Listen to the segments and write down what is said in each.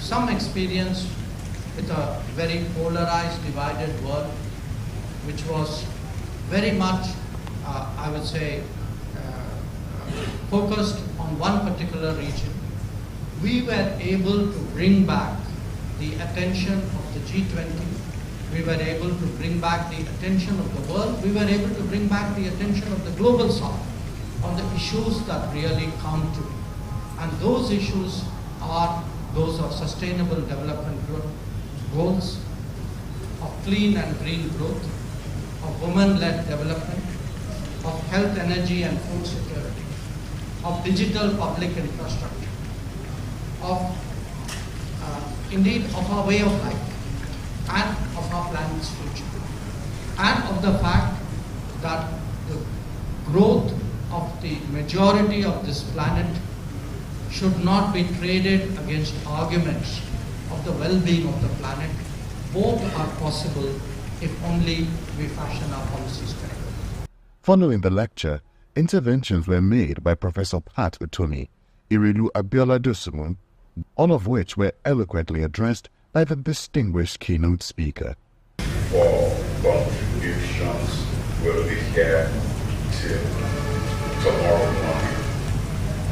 some experience with a very polarized, divided world, which was very much, I would say, focused on one particular region. We were able to bring back the attention of the G20. We were able to bring back the attention of the world. We were able to bring back the attention of the global south on the issues that really count to. And those issues are those of sustainable development goals, of clean and green growth, of women-led development, of health, energy and food security, of digital public infrastructure, of indeed of our way of life and of our planet's future, and of the fact that the growth of the majority of this planet should not be traded against arguments of the well-being of the planet. Both are possible if only we fashion our policies correctly. Following the lecture, interventions were made by Professor Pat Utomi, Irelu Abiola Dosunmu, all of which were eloquently addressed by the distinguished keynote speaker. For contributions, we'll be here till tomorrow morning.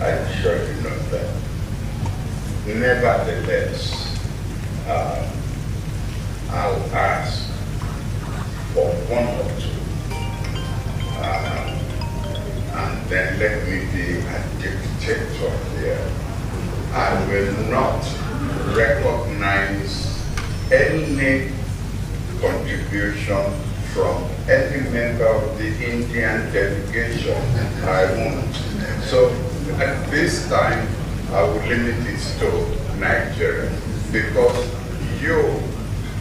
I'm sure you know that. Nevertheless, I'll ask for one or two, and then let me be a dictator here. I will not recognize any contribution from any member of the Indian delegation. I won't. So at this time, I will limit it to Nigeria, because you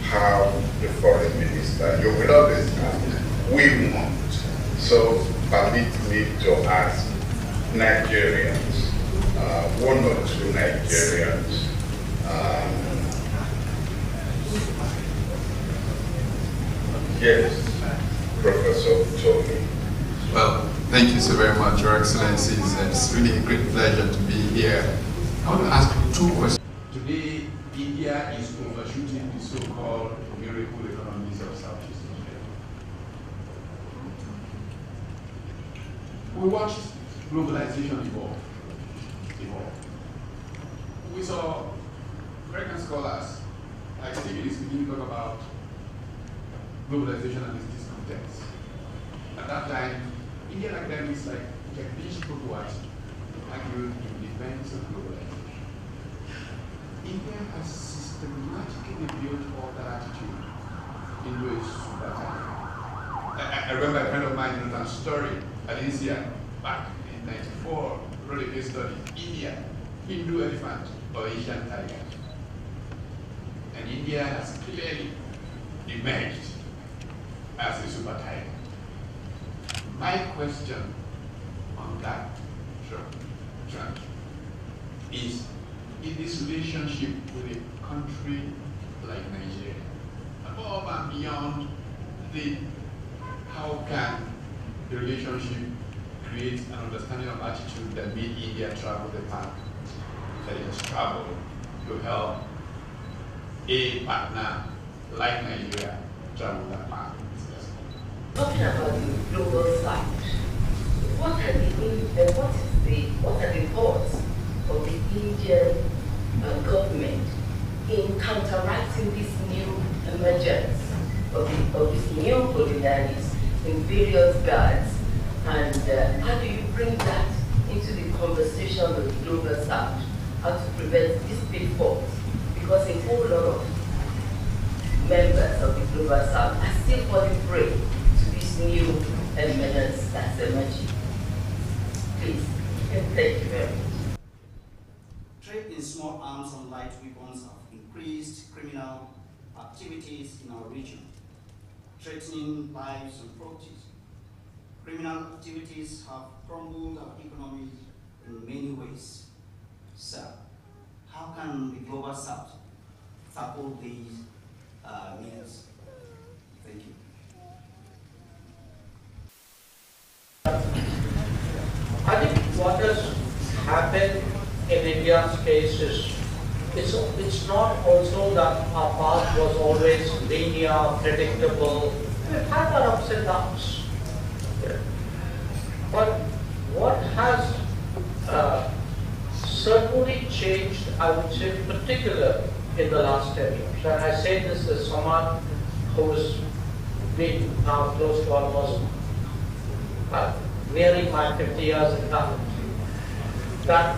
have the foreign minister. You will always have. We won't. So permit me to ask Nigerians, one or two Nigerians, yes, Professor Tony. Well, thank you so very much, Your Excellencies. It's really a great pleasure to be here. I want to ask two questions. Today, India is overshooting the so-called miracle economies of Southeast Asia. We watched globalization evolve. We saw American scholars like Stephen is beginning to talk about globalization and its discontents. At that time, Indian academics like Jagdish Purwat argued in defense of globalization. India has systematically built all that attitude into a super time. I remember a friend of mine wrote a story at India back in '94, wrote a case study, India, Hindu elephant or Asian tiger. And India has clearly emerged as a super tiger. My question on that front is, in this relationship with a country like Nigeria, above and beyond how can the relationship create an understanding of attitude that made India travel the path that it has traveled to help a partner like Nigeria travel that path? Talking about the global side, what are the thoughts of the Indian government in counteracting this new emergence of these new colonialists in various guards, and how do you bring that into the conversation of the global south? How to prevent these pitfalls? Because a whole lot of members of the global south are still falling prey to this new emergence that's emerging. Please, thank you very much. Trade in small arms and light weapons have increased criminal activities in our region, threatening lives and properties. Criminal activities have crumbled our economy in many ways. So, how can the global south tackle these needs? Thank you. I think what has happened in India's case is it's not also that our path was always linear, predictable. We've had our ups and downs. Yeah. But what has certainly changed, I would say, in particular in the last 10 years. And I say this as someone who's been now close to almost nearing my 50 years in government, that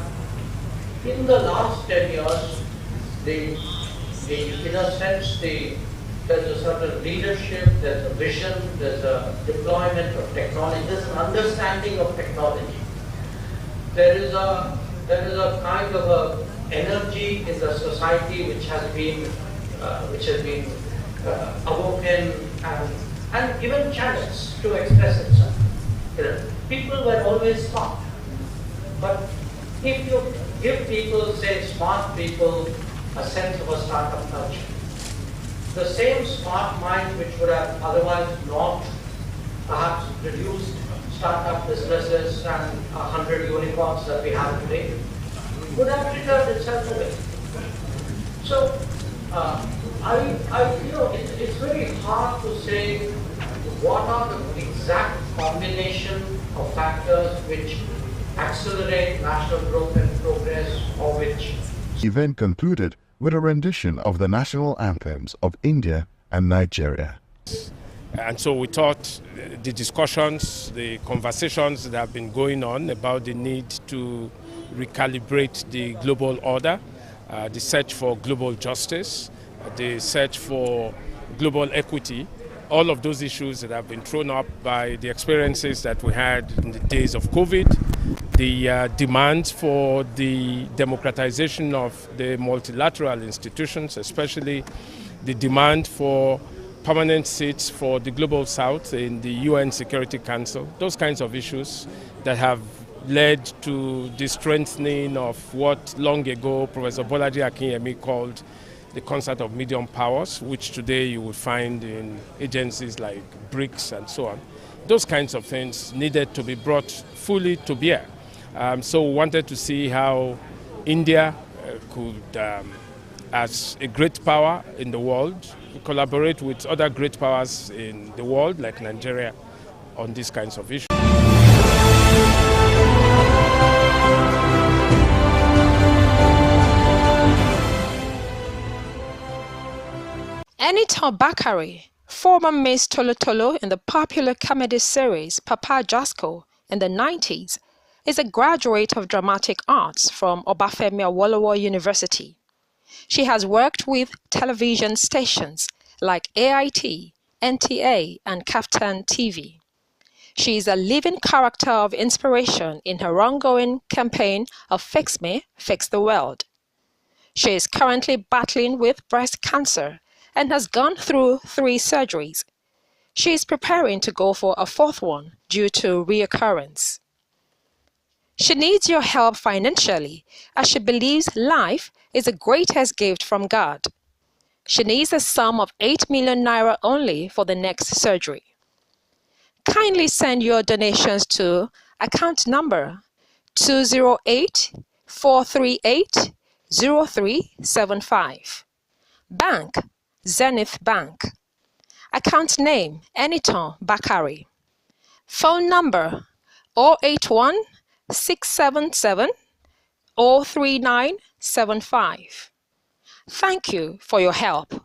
in the last 10 years, in a sense, there's a certain leadership, there's a vision, there's a deployment of technology, there's an understanding of technology. There is a kind of a energy in the society which has been awoken and given channels to express itself. You know, people were always smart, but if you give people, say smart people, a sense of a startup culture, the same smart mind which would have otherwise not perhaps produced startup businesses and 100 unicorns that we have today would have returned itself away. So, it's very hard to say what are the exact combination of factors which accelerate national growth and progress, or which... The event concluded with a rendition of the national anthems of India and Nigeria. And so we thought the discussions, the conversations that have been going on about the need to recalibrate the global order, the search for global justice, the search for global equity, all of those issues that have been thrown up by the experiences that we had in the days of COVID, the demand for the democratization of the multilateral institutions, especially the demand for permanent seats for the Global South in the UN Security Council, those kinds of issues that have led to the strengthening of what long ago Professor Bolaji Akinyemi called the concept of medium powers, which today you would find in agencies like BRICS and so on. Those kinds of things needed to be brought fully to bear. So we wanted to see how India could, as a great power in the world, collaborate with other great powers in the world, like Nigeria, on these kinds of issues. Anita Bakari, former Miss Tolotolo in the popular comedy series Papa Jasko in the 90s, is a graduate of dramatic arts from Obafemi Awolowo University. She has worked with television stations like AIT, NTA, and Captain TV. She is a living character of inspiration in her ongoing campaign of Fix Me, Fix the World. She is currently battling with breast cancer and has gone through 3 surgeries. She is preparing to go for a 4th one due to reoccurrence. She needs your help financially as she believes life is the greatest gift from God. She needs a sum of 8 million naira only for the next surgery. Kindly send your donations to account number 208-438-0375. Bank, Zenith Bank. Account name, Eniton Bakari. Phone number 081-677-03975. Thank you for your help.